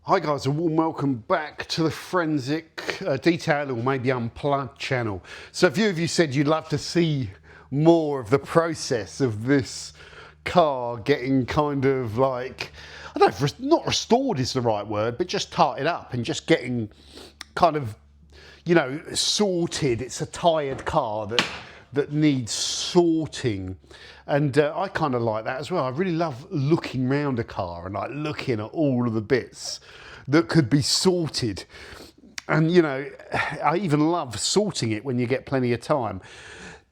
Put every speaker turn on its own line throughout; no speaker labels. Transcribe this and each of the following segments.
Hi guys, a warm welcome back to the Forensic Detail or maybe Unplugged channel. So a few of you said you'd love to see more of the process of this car getting kind of like, I don't know, if not restored is the right word, but just tarted up and just getting kind of, you know, sorted. It's a tired car that needs sorting, and I kind of like that as well. I really love looking round a car and like looking at all of the bits that could be sorted, and you know, I even love sorting it when you get plenty of time.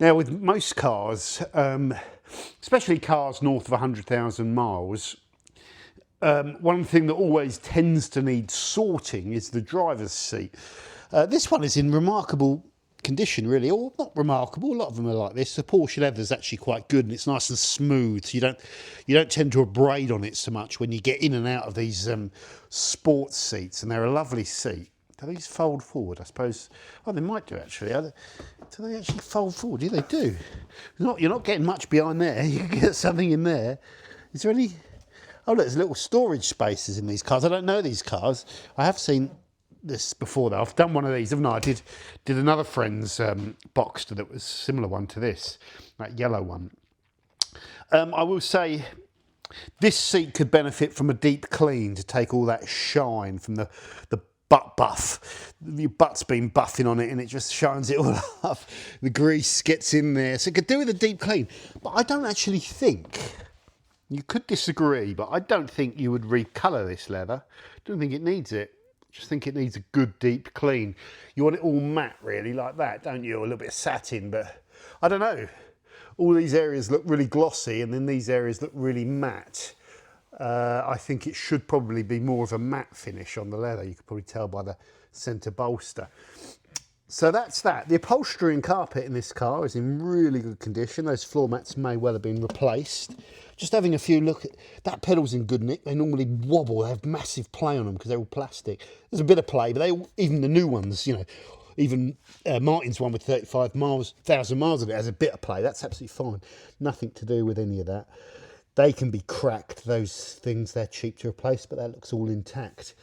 Now with most cars, especially cars north of 100,000 miles, one thing that always tends to need sorting is the driver's seat. This one is in remarkable condition, really, or not remarkable. A lot of them are like this. The Porsche leather is actually quite good, and it's nice and smooth. So you don't tend to abrade on it so much when you get in and out of these sports seats, and they're a lovely seat. Do these fold forward? I suppose. Oh, they might do actually. Do they actually fold forward? Yeah, they do. You're not getting much behind there. You can get something in there. Is there any? Oh, look, there's little storage spaces in these cars. I don't know these cars. I have seen this before though. I've done one of these, haven't I? I did another friend's Boxster that was a similar one to this, that yellow one. I will say this seat could benefit from a deep clean to take all that shine from the butt buff. Your butt's been buffing on it and it just shines it all up. The grease gets in there. So it could do with a deep clean. But I don't actually think, you could disagree, but I don't think you would recolour this leather. I don't think it needs it. Just think it needs a good deep clean. You want it all matte really like that, don't you? Or a little bit of satin, but I don't know. All these areas look really glossy and then these areas look really matte. I think it should probably be more of a matte finish on the leather. You could probably tell by the centre bolster. So that's that. The upholstery and carpet in this car is in really good condition. Those floor mats may well have been replaced. Just having a few look at that, pedal's in good nick. They normally wobble. They have massive play on them because they're all plastic. There's a bit of play, but even the new ones, you know, even Martin's one with 35,000 miles of it has a bit of play. That's absolutely fine. Nothing to do with any of that. They can be cracked. Those things, they're cheap to replace, but that looks all intact.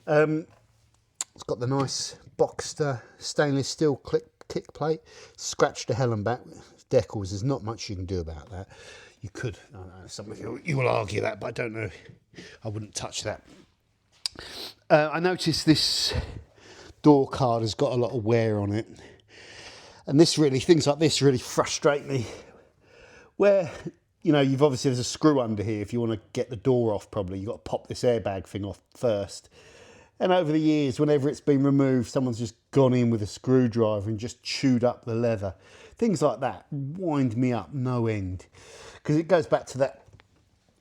It's got the nice Boxster stainless steel kick plate, scratched to hell and back. Decals, there's not much you can do about that. You could, I don't know, some of you will argue that, but I don't know. I wouldn't touch that. I noticed this door card has got a lot of wear on it, and things like this really frustrate me. Where, you know, you've obviously, there's a screw under here. If you want to get the door off, probably you've got to pop this airbag thing off first. And over the years, whenever it's been removed, someone's just gone in with a screwdriver and just chewed up the leather. Things like that wind me up no end. Because it goes back to that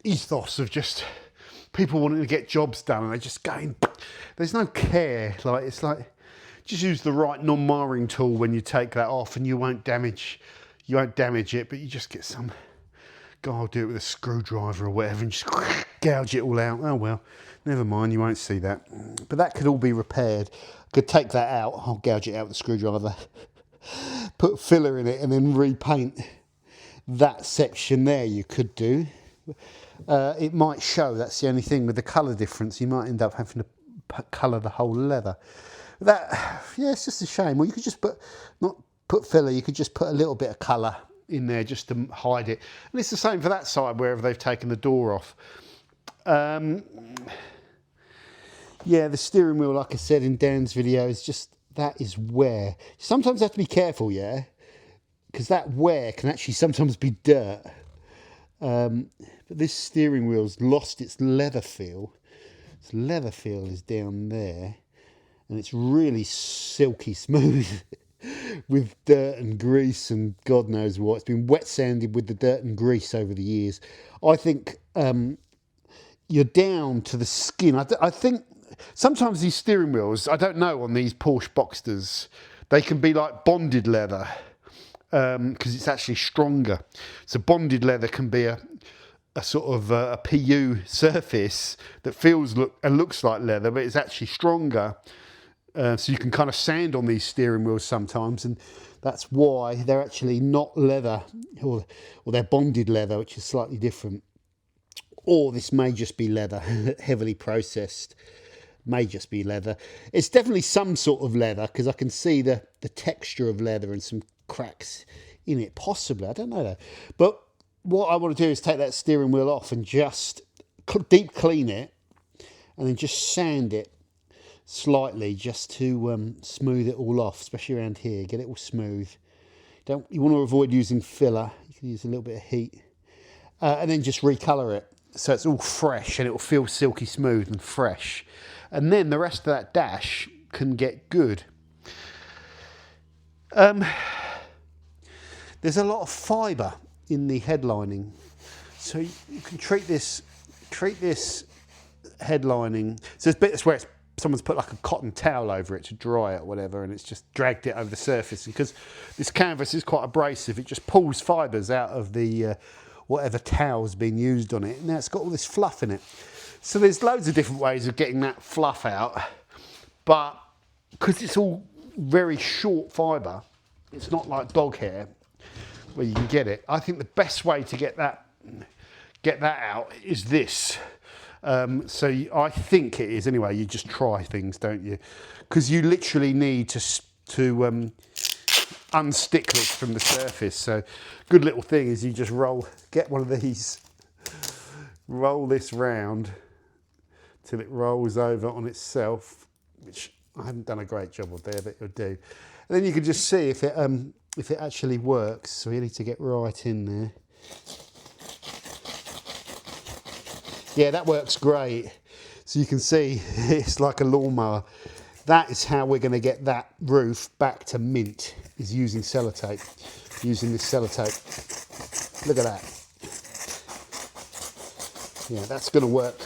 ethos of just people wanting to get jobs done and they're just going, there's no care. Like, it's like, just use the right non-marring tool when you take that off and you won't damage it, but you just get some, God, I'll do it with a screwdriver or whatever and just gouge it all out. Oh well, never mind, you won't see that. But that could all be repaired. I could take that out, I'll gouge it out with a screwdriver, put filler in it and then repaint that section there. You could do. It might show, that's the only thing with the colour difference. You might end up having to colour the whole leather. That, yeah, it's just a shame. Well, you could just not put filler, you could just put a little bit of colour in there just to hide it. And it's the same for that side wherever they've taken the door off. Yeah, the steering wheel, like I said in Dan's video, is just, that is wear. Sometimes you have to be careful, yeah, because that wear can actually sometimes be dirt. But this steering wheel's lost its leather feel. Its leather feel is down there, and it's really silky smooth with dirt and grease and God knows what. It's been wet sanded with the dirt and grease over the years. I think you're down to the skin. I think sometimes these steering wheels, I don't know, on these Porsche Boxsters, they can be like bonded leather because it's actually stronger. So bonded leather can be a sort of a PU surface that looks like leather, but it's actually stronger. So you can kind of sand on these steering wheels sometimes, and that's why they're actually not leather, or they're bonded leather, which is slightly different. Or this may just be leather, heavily processed. may just be leather. It's definitely some sort of leather because I can see the texture of leather and some cracks in it, possibly. I don't know though. But what I want to do is take that steering wheel off and just deep clean it and then just sand it slightly just to smooth it all off, especially around here. Get it all smooth. You want to avoid using filler. You can use a little bit of heat. And then just recolour it so it's all fresh and it will feel silky smooth and fresh. And then the rest of that dash can get good. There's a lot of fibre in the headlining, so you can treat this headlining. So there's bits where someone's put like a cotton towel over it to dry it or whatever, and it's just dragged it over the surface. And because this canvas is quite abrasive, it just pulls fibres out of the whatever towel's been used on it. Now it's got all this fluff in it. So there's loads of different ways of getting that fluff out, but because it's all very short fibre, it's not like dog hair where you can get it. I think the best way to get that out is this. I think it is anyway. You just try things, don't you? Because you literally need to unstick this from the surface. So good little thing is you just get one of these, roll this round till it rolls over on itself, which I haven't done a great job of there, but it'll do. And then you can just see if it actually works. So you need to get right in there. Yeah, that works great. So you can see it's like a lawnmower. That is how we're going to get that roof back to mint, is using sellotape. Using this sellotape. Look at that. Yeah, that's going to work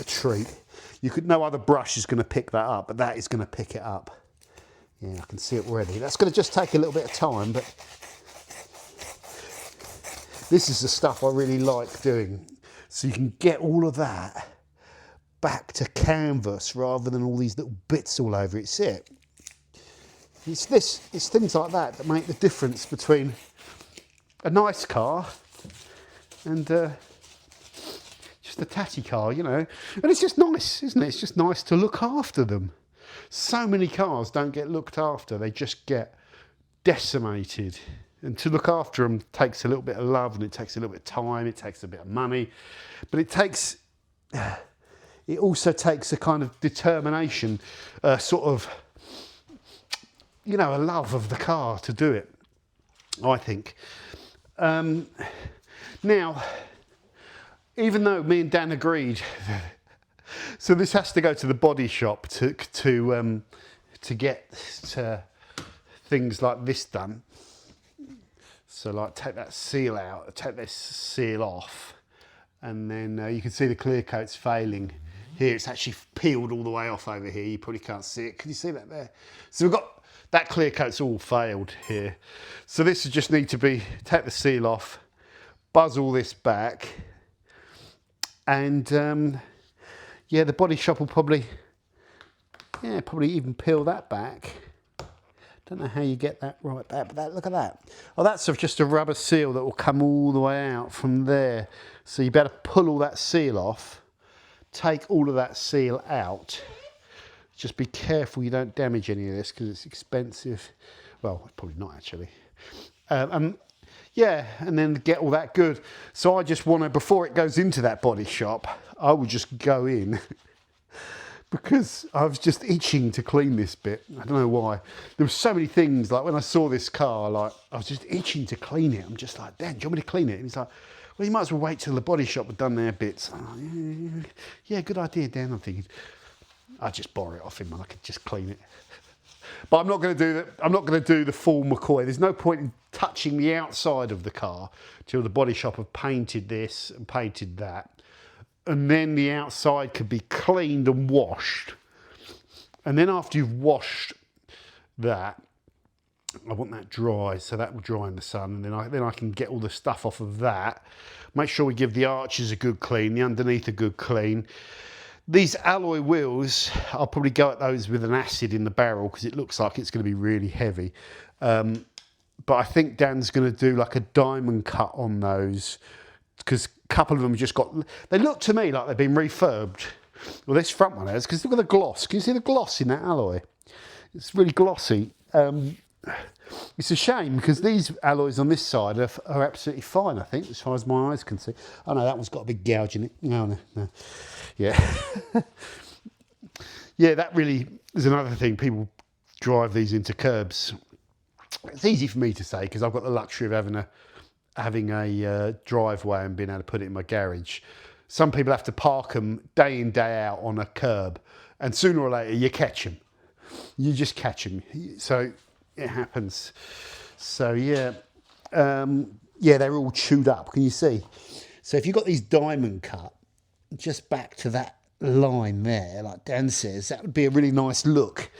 a treat. No other brush is going to pick that up, but that is going to pick it up. Yeah, I can see it already. That's going to just take a little bit of time, but this is the stuff I really like doing. So you can get all of that back to canvas rather than all these little bits all over it. See it? It's things like that make the difference between a nice car and just a tatty car, you know. And it's just nice, isn't it? It's just nice to look after them. So many cars don't get looked after. They just get decimated. And to look after them takes a little bit of love, and it takes a little bit of time, it takes a bit of money. But it also takes a kind of determination, sort of, you know, a love of the car to do it, I think. Now, even though me and Dan agreed, so this has to go to the body shop to get things like this done. So like take that seal out, take this seal off, and then you can see the clear coat's failing. Here it's actually peeled all the way off over here. You probably can't see it. Can you see that there? So we've got that clear coat's all failed here. So this would just need to be, take the seal off, buzz all this back, and yeah, the body shop will probably even peel that back. Don't know how you get that right back, but look at that. Oh, that's just a rubber seal that will come all the way out from there. So you better pull all that seal off, take all of that seal out. Just be careful you don't damage any of this because it's expensive. Well, probably not actually. Yeah, and then get all that good. So I just want to, before it goes into that body shop, I would just go in because I was just itching to clean this bit. I don't know why. There were so many things, like when I saw this car, like I was just itching to clean it. I'm just like, Dan, do you want me to clean it? And he's like, well, you might as well wait till the body shop have done their bits. Oh, yeah, good idea, Dan. I'm thinking, I'll just borrow it off him and I could just clean it. But I'm not going to do that. I'm not going to do the full McCoy. There's no point in touching the outside of the car till the body shop have painted this and painted that. And then the outside could be cleaned and washed. And then after you've washed that, I want that dry, so that will dry in the sun. And then I can get all the stuff off of that. Make sure we give the arches a good clean, the underneath a good clean. These alloy wheels, I'll probably go at those with an acid in the barrel because it looks like it's going to be really heavy. But I think Dan's going to do like a diamond cut on those because a couple of them just they look to me like they've been refurbed. Well, this front one has, because look at the gloss. Can you see the gloss in that alloy? It's really glossy. It's a shame because these alloys on this side are absolutely fine, I think, as far as my eyes can see. Oh no, that one's got a big gouge in it. No. Yeah. Yeah, that really is another thing. People drive these into curbs. It's easy for me to say because I've got the luxury of having a driveway and being able to put it in my garage. Some people have to park them day in, day out on a curb, and sooner or later you catch them. You just catch them. So it happens. So yeah, yeah, they're all chewed up. Can you see? So if you've got these diamond cut, just back to that line there, like Dan says, that would be a really nice look,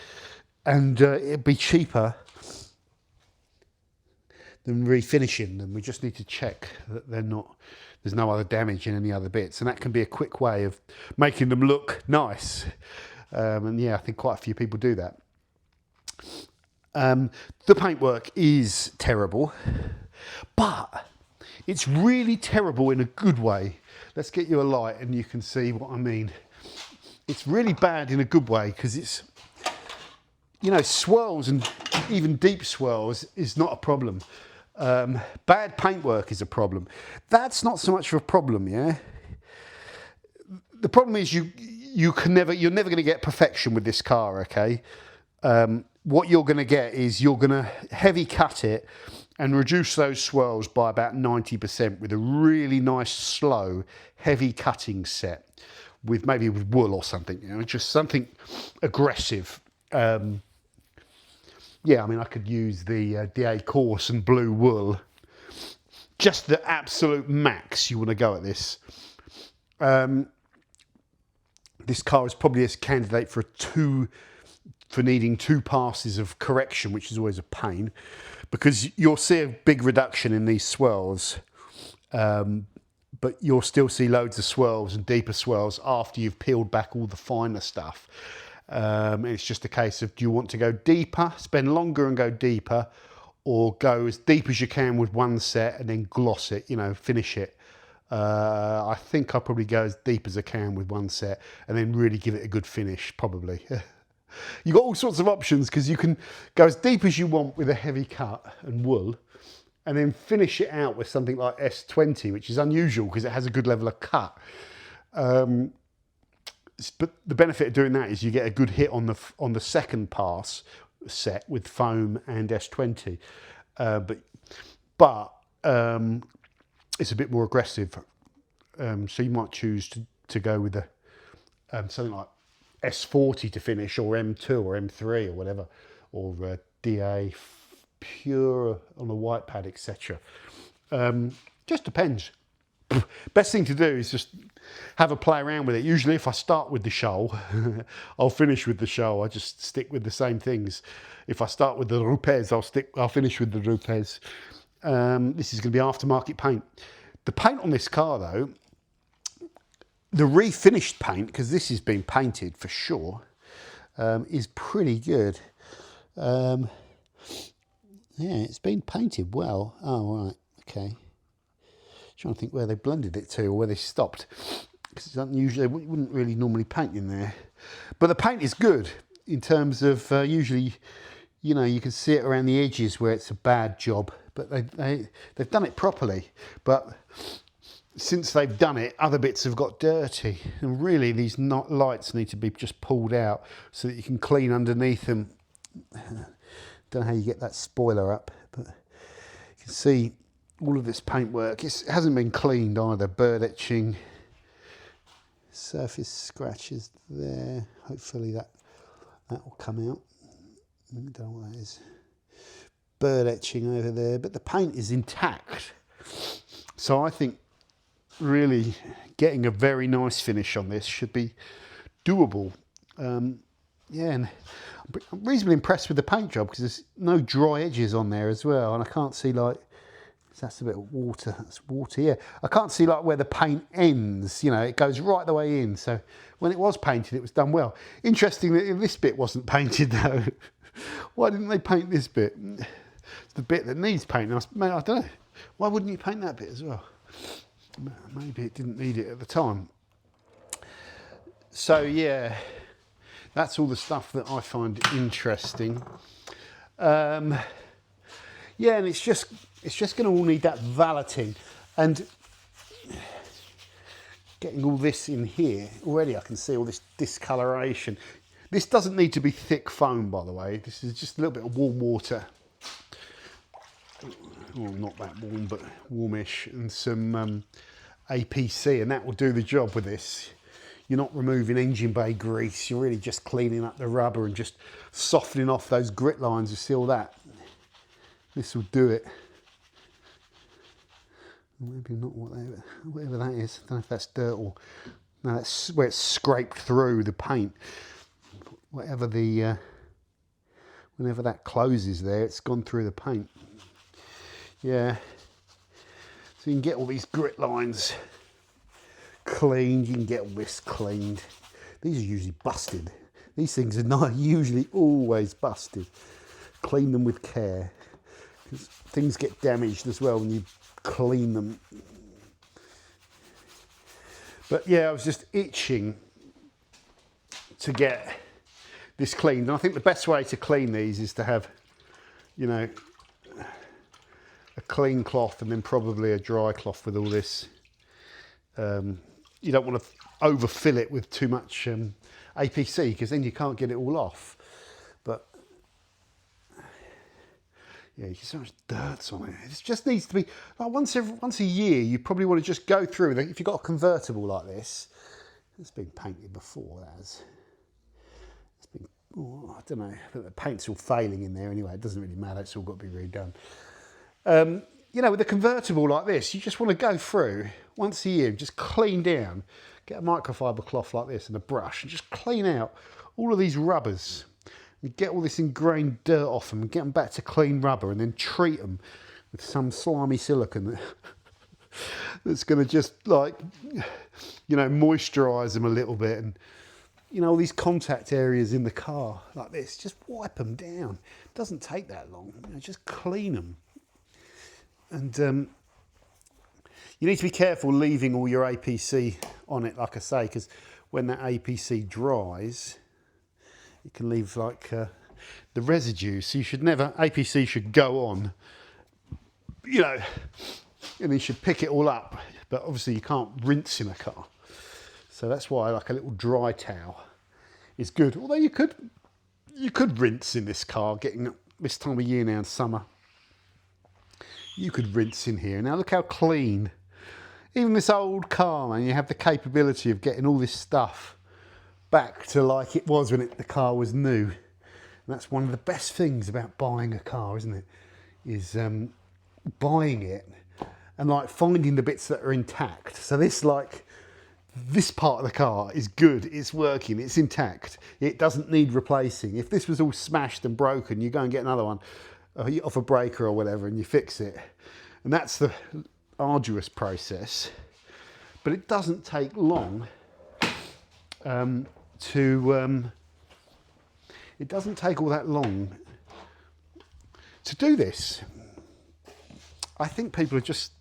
and it'd be cheaper than refinishing them. We just need to check that there's no other damage in any other bits, and that can be a quick way of making them look nice. And yeah, I think quite a few people do that. The paintwork is terrible, but it's really terrible in a good way. Let's get you a light and you can see what I mean. It's really bad in a good way because it's, you know, swirls and even deep swirls is not a problem. Bad paintwork is a problem. That's not so much of a problem, yeah? The problem is you're never going to get perfection with this car, okay? What you're going to get is you're going to heavy cut it and reduce those swirls by about 90% with a really nice, slow, heavy cutting set with maybe with wool or something, you know, just something aggressive. Yeah, I mean, I could use the DA coarse and blue wool. Just the absolute max you want to go at this. This car is probably a candidate for needing 2 passes of correction, which is always a pain, because you'll see a big reduction in these swirls, but you'll still see loads of swirls and deeper swirls after you've peeled back all the finer stuff. It's just a case of, do you want to go deeper, spend longer and go deeper, or go as deep as you can with one set and then gloss it, you know, finish it. I think I'll probably go as deep as I can with one set and then really give it a good finish, probably. You've got all sorts of options because you can go as deep as you want with a heavy cut and wool and then finish it out with something like S20, which is unusual because it has a good level of cut. But the benefit of doing that is you get a good hit on the second pass set with foam and S20. But it's a bit more aggressive. So you might choose to go with something like S40 to finish, or M2 or M3 or whatever, or DA pure on a white pad, etc. Just depends. Best thing to do is just have a play around with it. Usually if I start with the shoal, I'll finish with the shoal. I just stick with the same things. If I start with the Rupes, I'll finish with the Rupes. This is going to be aftermarket paint. The paint on this car though, the refinished paint, because this has been painted for sure, is pretty good. Yeah, it's been painted well. Oh, right, okay. Trying to think where they blended it to or where they stopped, because it's unusual. They wouldn't really normally paint in there, but the paint is good in terms of usually, you know, you can see it around the edges where it's a bad job, but they've done it properly. But since they've done it, other bits have got dirty, and really these lights need to be just pulled out so that you can clean underneath them. Don't know how you get that spoiler up, but you can see all of this paintwork. It hasn't been cleaned either. Bird etching, surface scratches there. Hopefully that will come out. I don't know what that is. Bird etching over there, but the paint is intact. So I think really getting a very nice finish on this should be doable. Yeah, and I'm reasonably impressed with the paint job because there's no dry edges on there as well, and I can't see like, that's a bit of water, that's water, yeah. I can't see like where the paint ends, you know, it goes right the way in. So when it was painted, it was done well. Interesting that this bit wasn't painted though. Why didn't they paint this bit? It's the bit that needs painting. I don't know. Why wouldn't you paint that bit as well? Maybe it didn't need it at the time. So yeah, that's all the stuff that I find interesting. Yeah, and it's just going to all need that valeting, and getting all this in here already. I can see all this discoloration. This doesn't need to be thick foam, by the way. This is just a little bit of warm water. Well, not that warm, but warmish, and some APC, and that will do the job with this. You're not removing engine bay grease, you're really just cleaning up the rubber and just softening off those grit lines. You see all that? This will do it. Maybe not whatever that is. I don't know if that's dirt or... No, that's where it's scraped through the paint. Whatever the... whenever that closes there, it's gone through the paint. Yeah. So you can get all these grit lines cleaned. You can get all this cleaned. These are usually busted. These things are not usually always busted. Clean them with care, because things get damaged as well when you clean them. But yeah, I was just itching to get this cleaned. And I think the best way to clean these is to have, you know, a clean cloth and then probably a dry cloth with all this. You don't want to overfill it with too much APC, because then you can't get it all off. But yeah, you get so much dirt on it. It just needs to be like once a year. You probably want to just go through. If you've got a convertible like this, it's been painted before. It's been, oh, I don't know, but the paint's all failing in there anyway. It doesn't really matter. It's all got to be redone. You know, with a convertible like this, you just want to go through once a year, just clean down, get a microfiber cloth like this and a brush and just clean out all of these rubbers and get all this ingrained dirt off them and get them back to clean rubber, and then treat them with some slimy silicone that's going to just, like, you know, moisturise them a little bit. And, you know, all these contact areas in the car like this, just wipe them down. It doesn't take that long. You know, just clean them. And you need to be careful leaving all your APC on it, like I say, because when that APC dries, it can leave like the residue. So you should never, APC should go on, you know, and you should pick it all up. But obviously you can't rinse in a car. So that's why like a little dry towel is good. Although you could rinse in this car, getting this time of year now in summer. You could rinse in here. Now look how clean. Even this old car, man, you have the capability of getting all this stuff back to like it was when the car was new. And that's one of the best things about buying a car, isn't it? Is buying it and like finding the bits that are intact. So this part of the car is good, it's working, it's intact. It doesn't need replacing. If this was all smashed and broken, you go and get another one off a breaker or whatever and you fix it. And that's the arduous process, but it doesn't take long it doesn't take all that long to do this. I think people just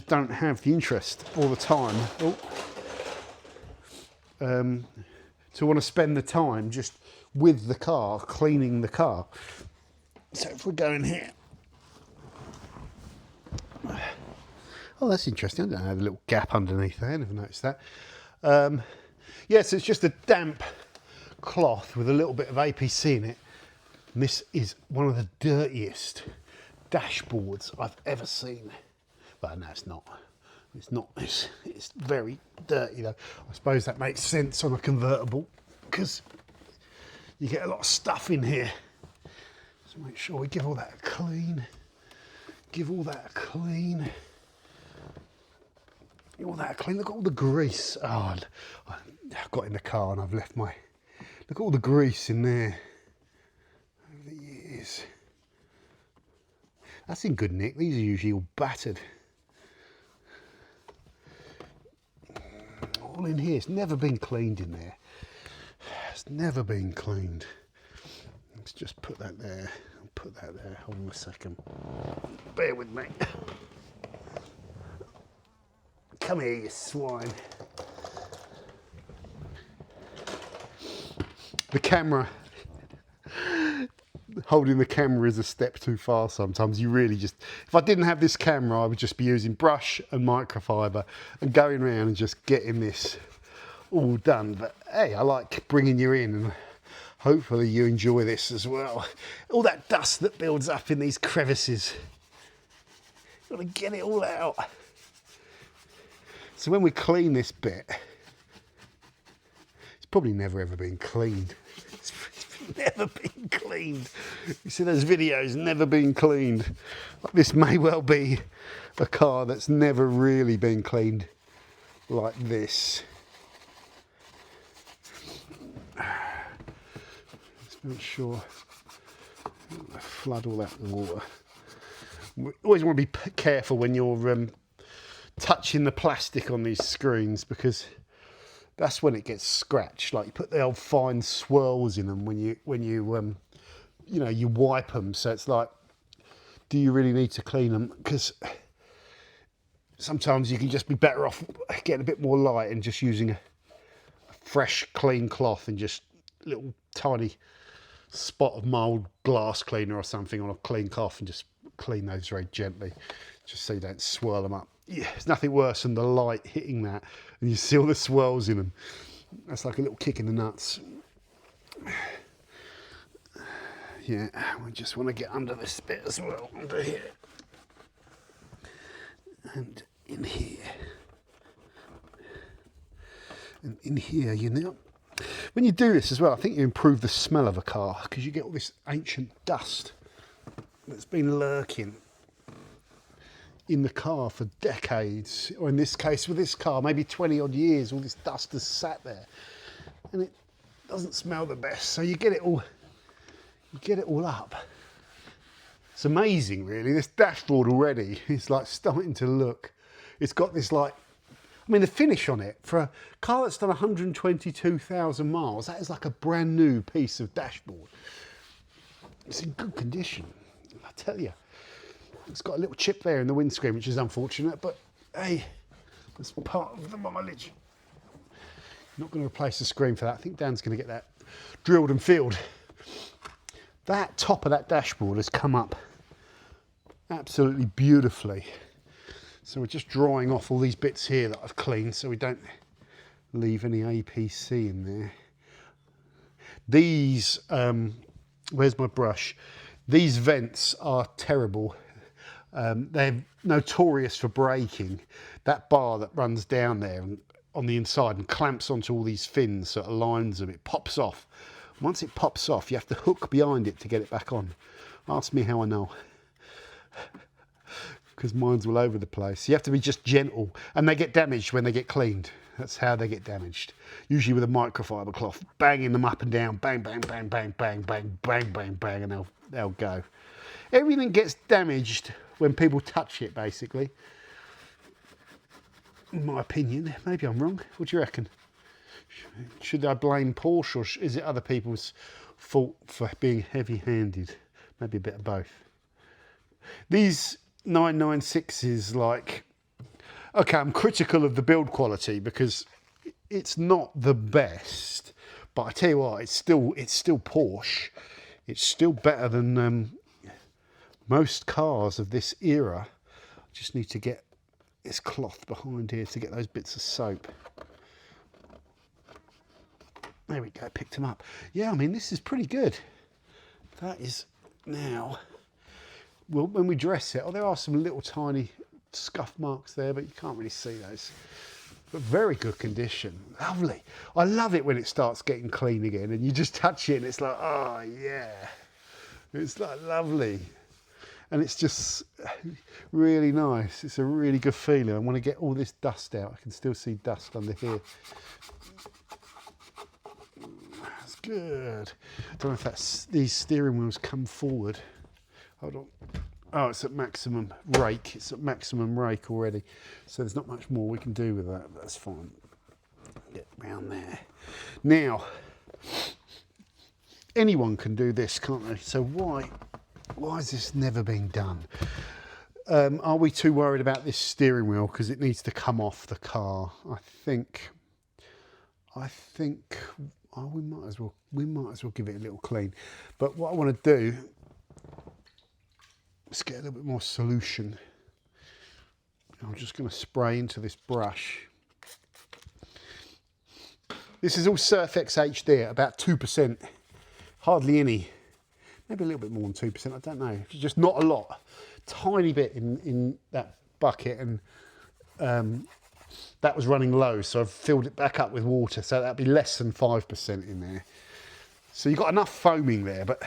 don't have the interest all the time to want to spend the time just with the car, cleaning the car. So if we go in here, oh, that's interesting. I don't have a little gap underneath there. I never noticed that. Yes, it's just a damp cloth with a little bit of APC in it. And this is one of the dirtiest dashboards I've ever seen. But no, it's not. It's not. It's very dirty though. I suppose that makes sense on a convertible because you get a lot of stuff in here. So make sure we give all that a clean. Give all that a clean. All that a clean. Look at all the grease. Oh, I got in the car and I've left my... Look at all the grease in there. Over the years. That's in good nick. These are usually all battered. All in here. It's never been cleaned in there. It's never been cleaned. Let's just put that there. I'll put that there. Hold on a second. Bear with me. Come here, you swine. the camera, holding the camera is a step too far sometimes. You really just, if I didn't have this camera, I would just be using brush and microfiber and going around and just getting this all done. But hey, I like bringing you in, and hopefully you enjoy this as well. All that dust that builds up in these crevices, got to get it all out. So when we clean this bit, it's probably never ever been cleaned. It's never been cleaned. You see those videos, never been cleaned. This may well be a car that's never really been cleaned like this. Just make sure, flood all that water. We always want to be careful when you're touching the plastic on these screens, because that's when it gets scratched. Like you put the old fine swirls in them when you you know, you wipe them. So it's like, do you really need to clean them? Because sometimes you can just be better off getting a bit more light and just using a fresh clean cloth and just a little tiny spot of mild glass cleaner or something on a clean cloth and just clean those very gently, just so you don't swirl them up. Yeah, there's nothing worse than the light hitting that and you see all the swirls in them. That's like a little kick in the nuts. Yeah, we just want to get under this bit as well, under here and in here and in here. You know, when you do this as well, I think you improve the smell of a car, because you get all this ancient dust that's been lurking in the car for decades, or in this case with this car, maybe 20 odd years. All this dust has sat there and it doesn't smell the best. So you get it all up. It's amazing, really. This dashboard already is like starting to look, it's got this like, I mean, the finish on it for a car that's done 122,000 miles, that is like a brand new piece of dashboard. It's in good condition, I tell you. It's got a little chip there in the windscreen, which is unfortunate, but hey, that's part of the mileage. Not going to replace the screen for that. I think Dan's going to get that drilled and filled. That top of that dashboard has come up absolutely beautifully. So we're just drying off all these bits here that I've cleaned so we don't leave any APC in there. These, where's my brush? These vents are terrible. They're notorious for breaking. That bar that runs down there and on the inside and clamps onto all these fins, so it aligns them, it pops off. Once it pops off, you have to hook behind it to get it back on. Ask me how I know. Because mine's all over the place. You have to be just gentle, and they get damaged when they get cleaned. That's how they get damaged. Usually with a microfiber cloth, banging them up and down, bang, bang, bang, bang, bang, bang, bang, bang, bang, and they'll go. Everything gets damaged when people touch it, basically. In my opinion, maybe I'm wrong. What do you reckon? Should I blame Porsche, or is it other people's fault for being heavy-handed? Maybe a bit of both. These 996s, like, okay, I'm critical of the build quality because it's not the best, but I tell you what, it's still Porsche. It's still better than most cars of this era. I just need to get this cloth behind here to get those bits of soap. There we go, picked them up. Yeah, I mean, this is pretty good. That is now, well, when we dress it, oh, there are some little tiny scuff marks there, but you can't really see those. But very good condition. Lovely. I love it when it starts getting clean again and you just touch it and it's like, oh yeah. It's like lovely. And it's just really nice. It's a really good feeling. I want to get all this dust out. I can still see dust under here. That's good. I don't know if these steering wheels come forward. Hold on. Oh, it's at maximum rake. It's at maximum rake already. So there's not much more we can do with that. That's fine. Get round there. Now, anyone can do this, can't they? So why has this never been done? Are we too worried about this steering wheel because it needs to come off the car? I think Oh, we might as well give it a little clean. But what I want to do is get a little bit more solution. I'm just going to spray into this brush. This is all Surf X HD at about 2%, hardly any. Maybe a little bit more than 2%, I don't know. It's just not a lot. Tiny bit in that bucket, and that was running low, so I've filled it back up with water, so that'd be less than 5% in there. So you've got enough foaming there, but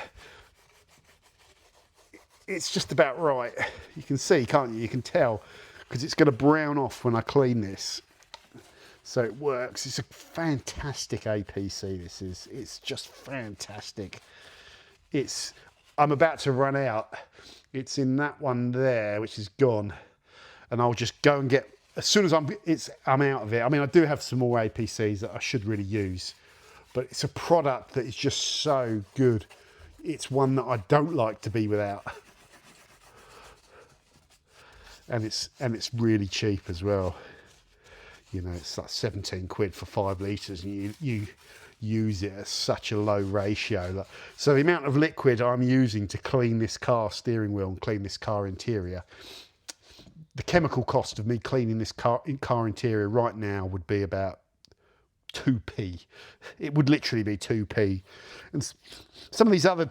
it's just about right. You can see, can't you? You can tell, because it's going to brown off when I clean this. So it works. It's a fantastic APC, this is. It's just fantastic. I'm about to run out. It's in that one there, which is gone. And I'll just go and get, as soon as I'm out of it. I mean, I do have some more APCs that I should really use, but it's a product that is just so good. It's one that I don't like to be without. And it's really cheap as well. You know, it's like 17 quid for 5 litres, and you use it at such a low ratio. So the amount of liquid I'm using to clean this car steering wheel and clean this car interior, the chemical cost of me cleaning this car interior right now would be about 2p. It would literally be 2p. And some of these other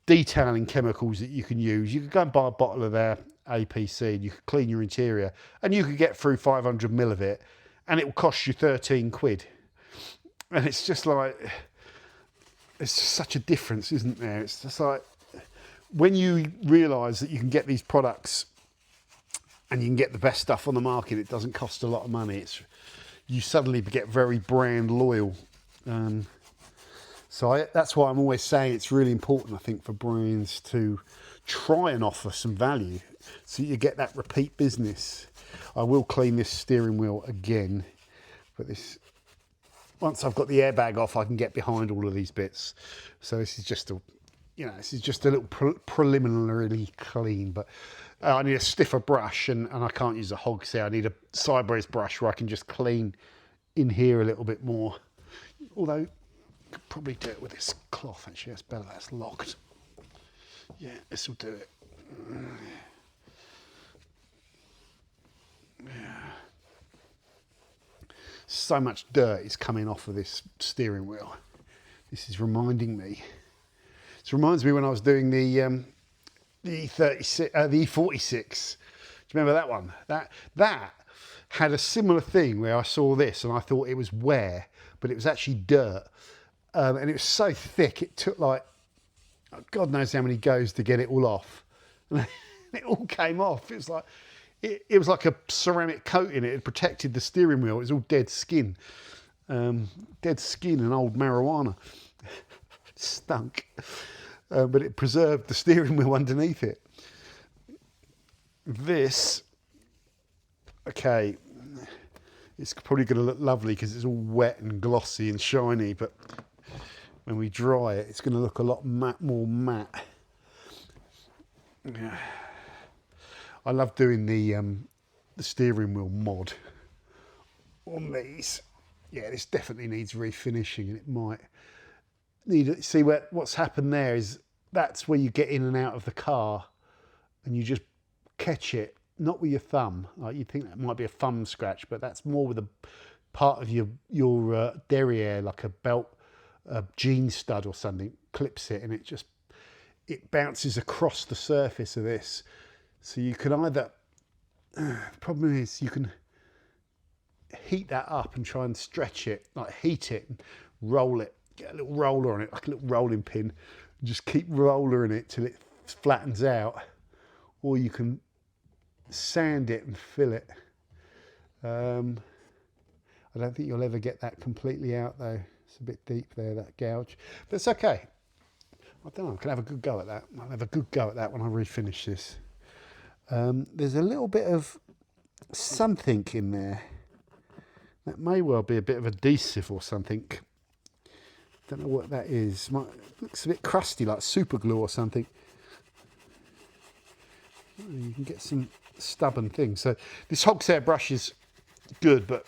detailing chemicals that you can use, you could go and buy a bottle of their APC and you could clean your interior, and you could get through 500 ml of it, and it will cost you 13 quid. And it's just like, it's just such a difference, isn't there? It's just like, when you realise that you can get these products and you can get the best stuff on the market, it doesn't cost a lot of money. You suddenly get very brand loyal. That's why I'm always saying it's really important, I think, for brands to try and offer some value so you get that repeat business. I will clean this steering wheel again, but once I've got the airbag off, I can get behind all of these bits. So this is just a little preliminarily clean, but I need a stiffer brush, and I can't use a Boxster. I need a sideways brush where I can just clean in here a little bit more. Although, I could probably do it with this cloth, actually. That's better, that's locked. Yeah, this will do it. Yeah. So much dirt is coming off of this steering wheel. This is reminding me. It reminds me when I was doing the E46, the E46. Do you remember that one? That had a similar thing where I saw this and I thought it was wear, but it was actually dirt, and it was so thick it took like God knows how many goes to get it all off, and it all came off. It was like. It was like a ceramic coating. It had protected the steering wheel. It was all dead skin. Dead skin and old marijuana. It stunk. But it preserved the steering wheel underneath it. This, okay, it's probably going to look lovely because it's all wet and glossy and shiny, but when we dry it, it's going to look a lot more matte. Yeah. I love doing the steering wheel mod on these. Yeah, this definitely needs refinishing, and it might need. See what's happened there is that's where you get in and out of the car, and you just catch it, not with your thumb. Like you think that might be a thumb scratch, but that's more with a part of your derriere, like a belt, a jean stud or something, clips it, and it bounces across the surface of this. So you can either, the problem is you can heat that up and try and stretch it, like heat it and roll it, get a little roller on it, like a little rolling pin, and just keep rollering it till it flattens out. Or you can sand it and fill it. I don't think you'll ever get that completely out though. It's a bit deep there, that gouge, but it's okay. I don't know, I can have a good go at that. I'll have a good go at that when I refinish this. There's a little bit of something in there that may well be a bit of adhesive or something. Don't know what that is. Looks a bit crusty, like super glue or something. You can get some stubborn things. So this Boxster brush is good, but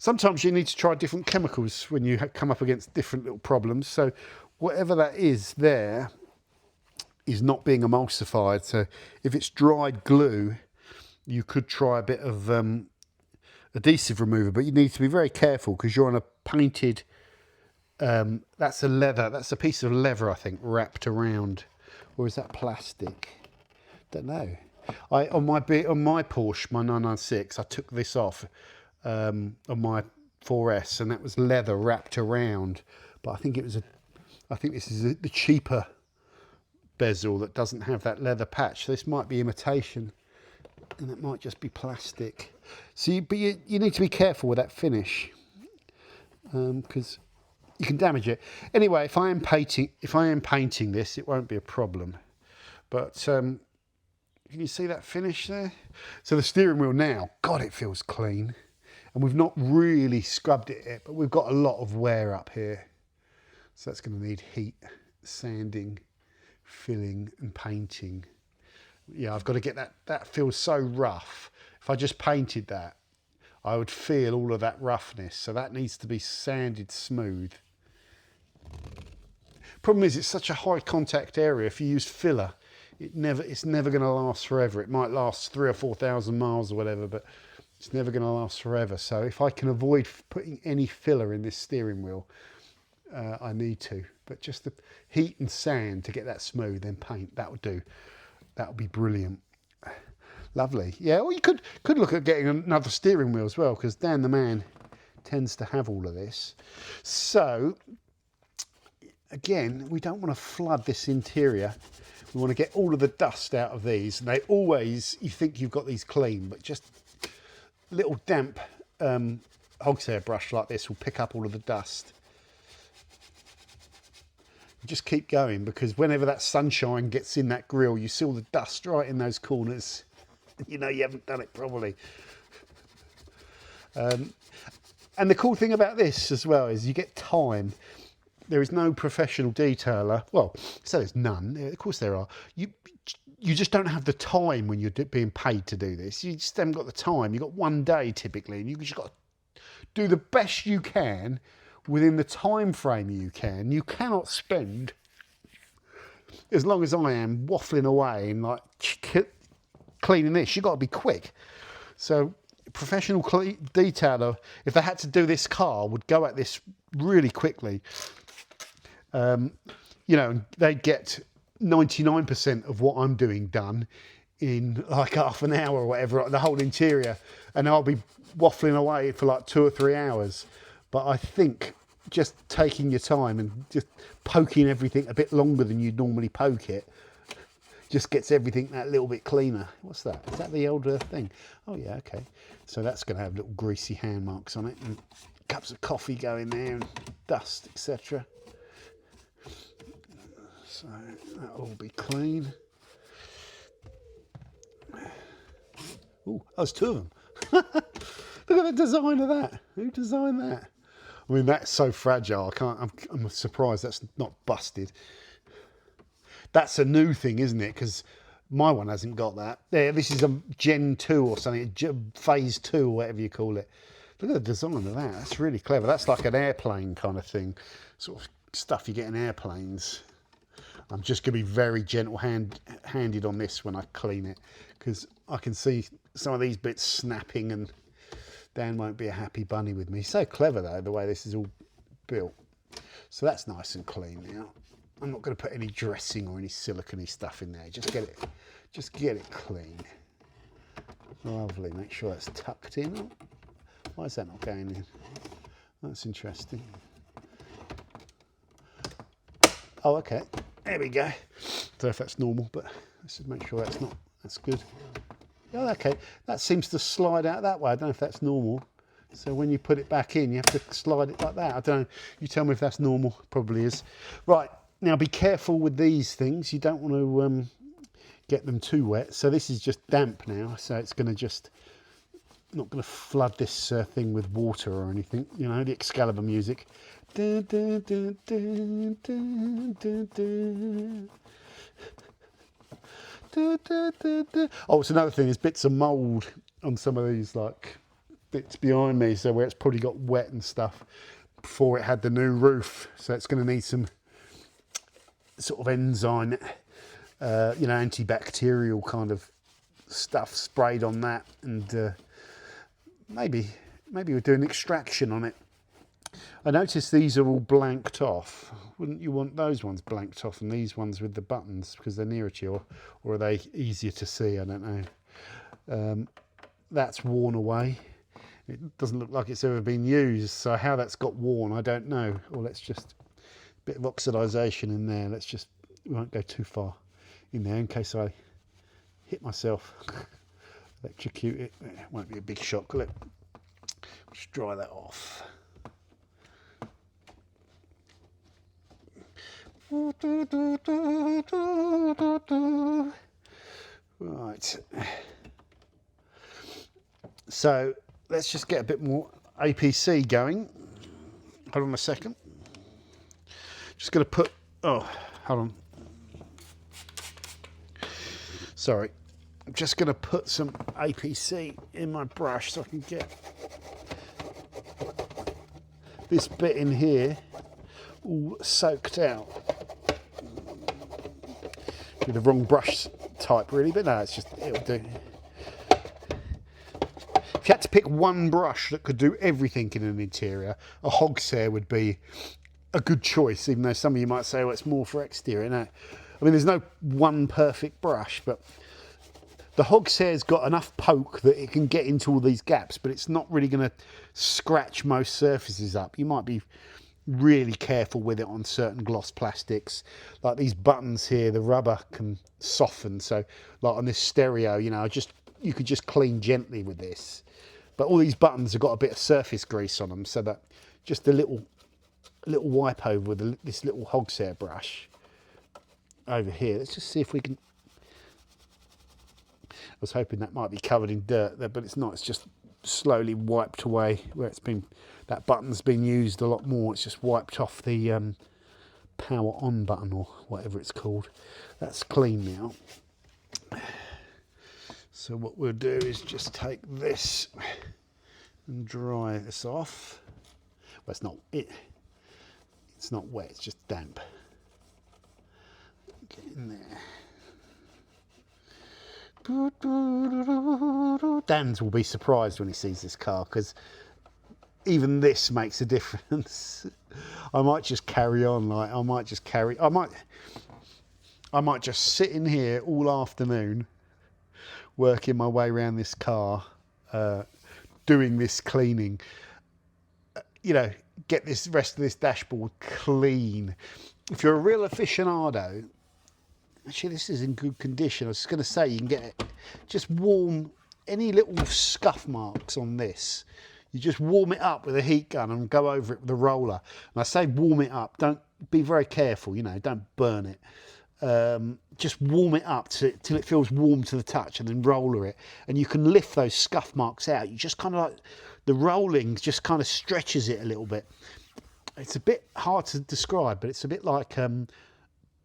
Sometimes you need to try different chemicals when you come up against different little problems. So whatever that is there is not being emulsified. So if it's dried glue, you could try a bit of adhesive remover, but you need to be very careful because you're on a painted, that's a piece of leather, I think, wrapped around, or is that plastic? Don't know. On my Porsche, my 996, I took this off on my 4S, and that was leather wrapped around. But I think this is the cheaper bezel that doesn't have that leather patch. This might be imitation, and it might just be plastic. So, but you need to be careful with that finish, because you can damage it. Anyway, if I am painting this, it won't be a problem. But can you see that finish there? So the steering wheel now, God, it feels clean. And we've not really scrubbed it yet, but we've got a lot of wear up here. So that's going to need heat, sanding, filling and painting. Yeah, I've got to get that feels so rough. If I just painted that, I would feel all of that roughness. So that needs to be sanded smooth. Problem is, it's such a high contact area. If you use filler, it's never going to last forever. It might last 3,000 or 4,000 miles or whatever, but it's never going to last forever. So if I can avoid putting any filler in this steering wheel, I need to. But just the heat and sand to get that smooth, then paint, that would do. That would be brilliant. Lovely. Yeah, or you could look at getting another steering wheel as well, because Dan the man tends to have all of this. So again, we don't want to flood this interior. We want to get all of the dust out of these. And you think you've got these clean, but just a little damp hog's hair brush like this will pick up all of the dust. Just keep going, because whenever that sunshine gets in that grill, you see all the dust right in those corners. You know you haven't done it properly. And the cool thing about this as well is you get time. There is no professional detailer. Well, so there's none. Of course there are. You just don't have the time when you're being paid to do this. You just haven't got the time. You've got one day typically, and you've just got to do the best you can within the time frame you can. You cannot spend, as long as I am, waffling away and like cleaning this. You've got to be quick. So professional detailer, if they had to do this car, would go at this really quickly. You know, they'd get 99% of what I'm doing done in like half an hour or whatever, the whole interior, and I'll be waffling away for like 2 or 3 hours. But I think just taking your time and just poking everything a bit longer than you'd normally poke it just gets everything that little bit cleaner. What's that? Is that the older thing? Oh yeah, okay. So that's going to have little greasy hand marks on it, and cups of coffee going there, and dust, etc. So that'll all be clean. Oh, there's 2 of them. Look at the design of that. Who designed that? I mean, that's so fragile. I'm surprised that's not busted. That's a new thing, isn't it? Because my one hasn't got that. There, this is a Gen 2 or something, Phase 2 or whatever you call it. Look at the design of that. That's really clever. That's like an airplane kind of thing. Sort of stuff you get in airplanes. I'm just going to be very gentle-handed on this when I clean it, because I can see some of these bits snapping, and Dan won't be a happy bunny with me. So clever though, the way this is all built. So that's nice and clean now. I'm not going to put any dressing or any silicone-y stuff in there. Just get it clean. Lovely. Make sure that's tucked in. Why is that not going in? That's interesting. Oh, okay. There we go. Don't know if that's normal, but let's just make sure that's not. That's good. Oh, okay. That seems to slide out that way. I don't know if that's normal. So when you put it back in, you have to slide it like that. I don't know. You tell me if that's normal. Probably is. Right. Now be careful with these things. You don't want to get them too wet. So this is just damp now. So it's going to just, not going to flood this thing with water or anything. You know, the Excalibur music. Dun, dun, dun, dun, dun, dun, dun. Oh, it's another thing. There's bits of mould on some of these like bits behind me, so where it's probably got wet and stuff before it had the new roof. So it's going to need some sort of enzyme, antibacterial kind of stuff sprayed on that, and maybe we'll do an extraction on it. I noticed these are all blanked off. Wouldn't you want those ones blanked off and these ones with the buttons because they're nearer to you, or are they easier to see? I don't know. That's worn away. It doesn't look like it's ever been used, so how that's got worn, I don't know. Or let's just, a bit of oxidisation in there. We won't go too far in there in case I hit myself, electrocute it. It won't be a big shock, will it? Just dry that off. Right. So let's just get a bit more APC going. Hold on a second. Just going to put, hold on. Sorry. I'm just going to put some APC in my brush so I can get this bit in here all soaked out. With the wrong brush type really, but no, it'll do. If you had to pick one brush that could do everything in an interior, a Boxster would be a good choice, even though some of you might say, well, it's more for exterior. No. I mean, there's no one perfect brush, but the Boxster's got enough poke that it can get into all these gaps, but it's not really going to scratch most surfaces up. You might be really careful with it on certain gloss plastics, like these buttons here. The rubber can soften, so like on this stereo, you could just clean gently with this, but all these buttons have got a bit of surface grease on them, so that just a little wipe over with this little Boxster brush over here. Let's just see if we can. I was hoping that might be covered in dirt there, but it's not. It's just slowly wiped away where that button's been used a lot more. It's just wiped off the power on button or whatever it's called. That's clean now. So what we'll do is just take this and dry this off. Well, it's not wet, it's just damp. Get in there. Dan will be surprised when he sees this car, because even this makes a difference. I might just carry on, I might just sit in here all afternoon working my way around this car, doing this cleaning, get this rest of this dashboard clean. If you're a real aficionado, actually this is in good condition. I was just going to say, you can get it, just warm any little scuff marks on this. You just warm it up with a heat gun and go over it with a roller. And I say warm it up, don't be very careful, don't burn it. Just warm it up till it feels warm to the touch, and then roller it. And you can lift those scuff marks out. You just kind of like, the rolling just kind of stretches it a little bit. It's a bit hard to describe, but it's a bit like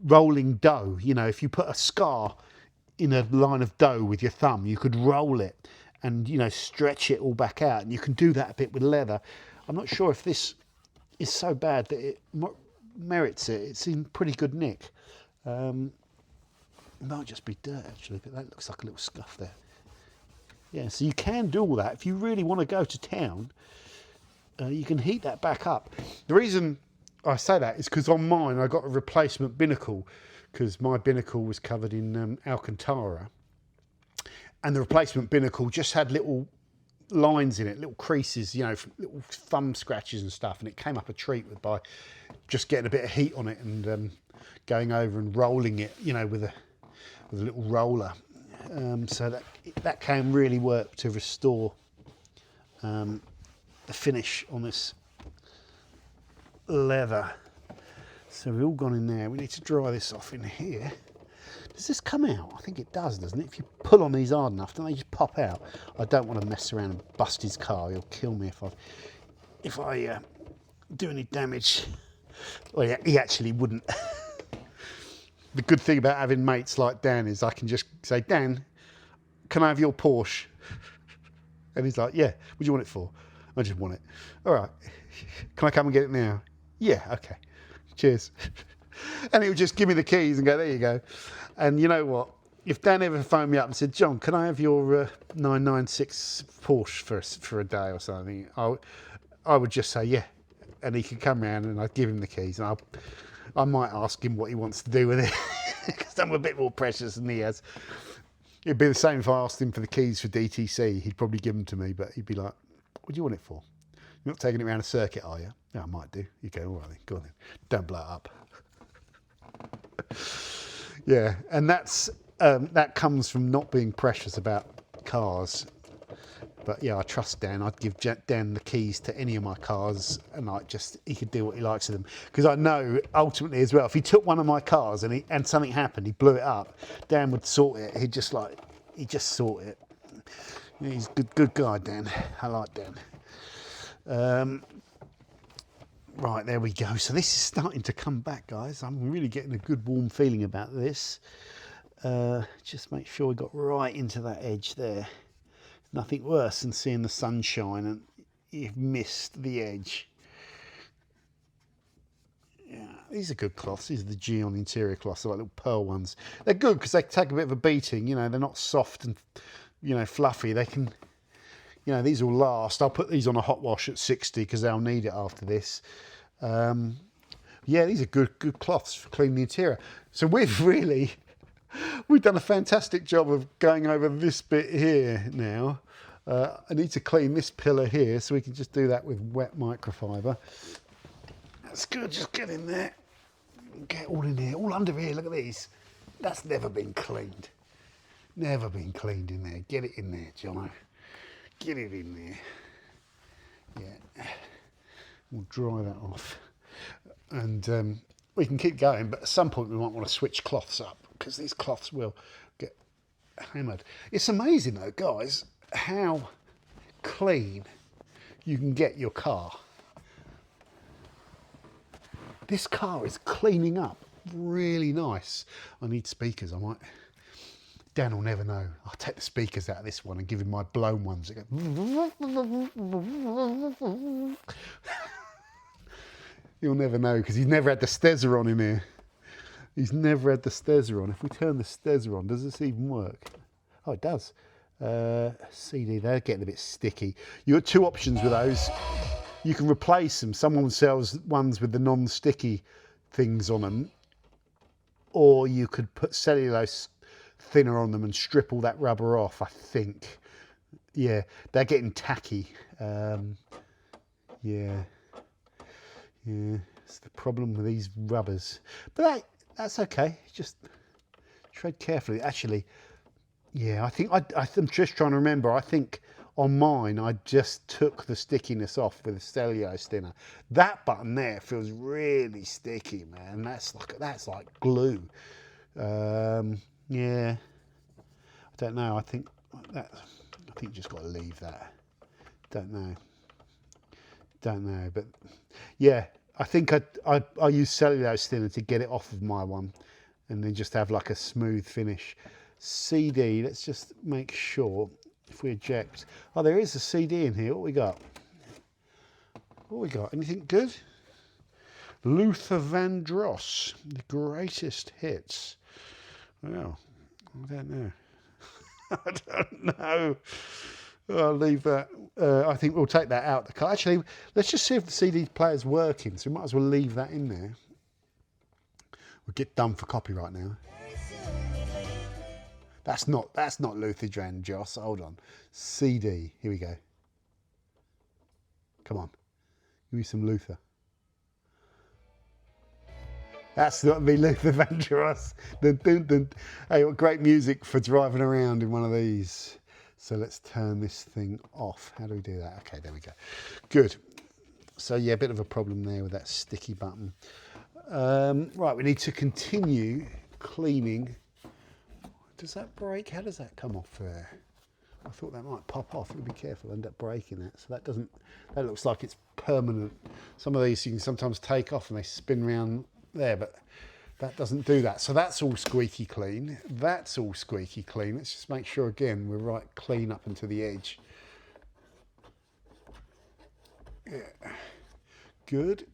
rolling dough. If you put a scar in a line of dough with your thumb, you could roll it and stretch it all back out, and you can do that a bit with leather. I'm not sure if this is so bad that it merits it. It's in pretty good nick. It might just be dirt actually, but that looks like a little scuff there. Yeah, so you can do all that. If you really want to go to town, you can heat that back up. The reason I say that is because on mine I got a replacement binnacle, because my binnacle was covered in Alcantara, and the replacement binnacle just had little lines in it, little creases, little thumb scratches and stuff, and it came up a treat by just getting a bit of heat on it and going over and rolling it, with a little roller. So that can really work to restore the finish on this leather. So we've all gone in there. We need to dry this off in here. Does this come out? I think it does, doesn't it? If you pull on these hard enough, don't they just pop out? I don't want to mess around and bust his car. He'll kill me if I do any damage. Well, yeah, he actually wouldn't. The good thing about having mates like Dan is I can just say, Dan, can I have your Porsche? And he's like, yeah, what do you want it for? I just want it. All right, can I come and get it now? Yeah, okay, cheers. And he would just give me the keys and go, there you go. And you know what? If Dan ever phoned me up and said, John, can I have your 996 Porsche for a day or something? I would just say, yeah. And he could come round and I'd give him the keys. And I might ask him what he wants to do with it. Because I'm a bit more precious than he has. It'd be the same if I asked him for the keys for DTC. He'd probably give them to me, but he'd be like, what do you want it for? You're not taking it around a circuit, are you? Yeah, I might do. You go, all right then, go on then. Don't blow it up. Yeah, and that comes from not being precious about cars. But yeah, I trust Dan. I'd give Dan the keys to any of my cars, and he could do what he likes with them. Because I know ultimately as well, if he took one of my cars and something happened, he blew it up, Dan would sort it. He'd just sort it. Yeah, he's a good guy, Dan. I like Dan. Right, there we go. So this is starting to come back, guys. I'm really getting a good warm feeling about this. Just make sure we got right into that edge there. Nothing worse than seeing the sunshine and you've missed the edge. Yeah, these are good cloths. These are the Geon interior cloths, like little pearl ones. They're good because they take a bit of a beating. You know, they're not soft and, you know, fluffy. They can, you know, these will last. I'll put these on a hot wash at 60 because they'll need it after this. Yeah, these are good cloths for cleaning the interior. So we've done a fantastic job of going over this bit here now. I need to clean this pillar here, so we can just do that with wet microfiber. That's good, just get in there. Get all in here, all under here, look at these. That's never been cleaned. Never been cleaned in there. Get it in there, Jono. Get it in there. Yeah. We'll dry that off. And we can keep going, but at some point we might want to switch cloths up, because these cloths will get hammered. It's amazing though, guys, how clean you can get your car. This car is cleaning up really nice. I need speakers. Dan will never know. I'll take the speakers out of this one and give him my blown ones that go. He'll never know because he's never had the Stezzer on in here. He's never had the Stezzer on. If we turn the Stezzer on, does this even work? Oh, it does. CD, they're getting a bit sticky. You've got two options with those. You can replace them. Someone sells ones with the non-sticky things on them. Or you could put cellulose thinner on them and strip all that rubber off, I think. Yeah, they're getting tacky. Yeah, it's the problem with these rubbers. But that's okay. Just tread carefully. Actually, yeah, I think I'm just trying to remember. I think on mine, I just took the stickiness off with a cellulose thinner. That button there feels really sticky, man. That's like glue. Yeah, I don't know. I think you just got to leave that. Don't know, but yeah, I think I use cellulose thinner to get it off of my one, and then just have like a smooth finish. CD, let's just make sure if we eject. Oh, there is a CD in here. What we got? Anything good? Luther Vandross, the greatest hits. Well, I don't know. I don't know. I'll leave that. I think we'll take that out the car. Actually, let's just see if the CD player's working. So we might as well leave that in there. We'll get done for copyright now. That's not Luther Vandross. Hold on. CD. Here we go. Come on. Give me some Luther. That's not me, Luther Vandross. Dun, dun, dun. Hey, what great music for driving around in one of these. So let's turn this thing off. How do we do that? Okay, there we go. Good. So yeah, a bit of a problem there with that sticky button. Right, we need to continue cleaning. Does that break? How does that come off there? I thought that might pop off. Be careful, end up breaking that. So that looks like it's permanent. Some of these you can sometimes take off and they spin around there, but that doesn't do that. So that's all squeaky clean. That's all squeaky clean. Let's just make sure again we're right clean up into the edge. Yeah, good.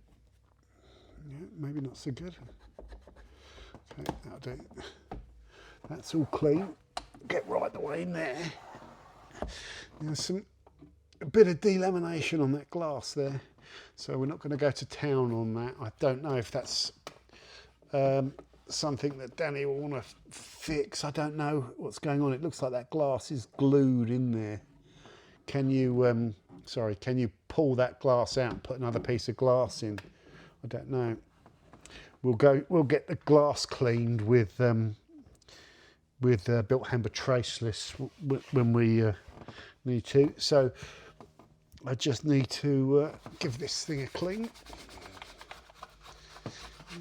Yeah, maybe not so good. Okay, that'll do. That's all clean. Get right the way in there. There's a bit of delamination on that glass there, so we're not going to go to town on that. I don't know if that's something that Danny will want to fix. I don't know what's going on. It looks like that glass is glued in there. Can you, can you pull that glass out and put another piece of glass in? I don't know. We'll get the glass cleaned with Built Hamber Traceless when we need to. So I just need to give this thing a clean.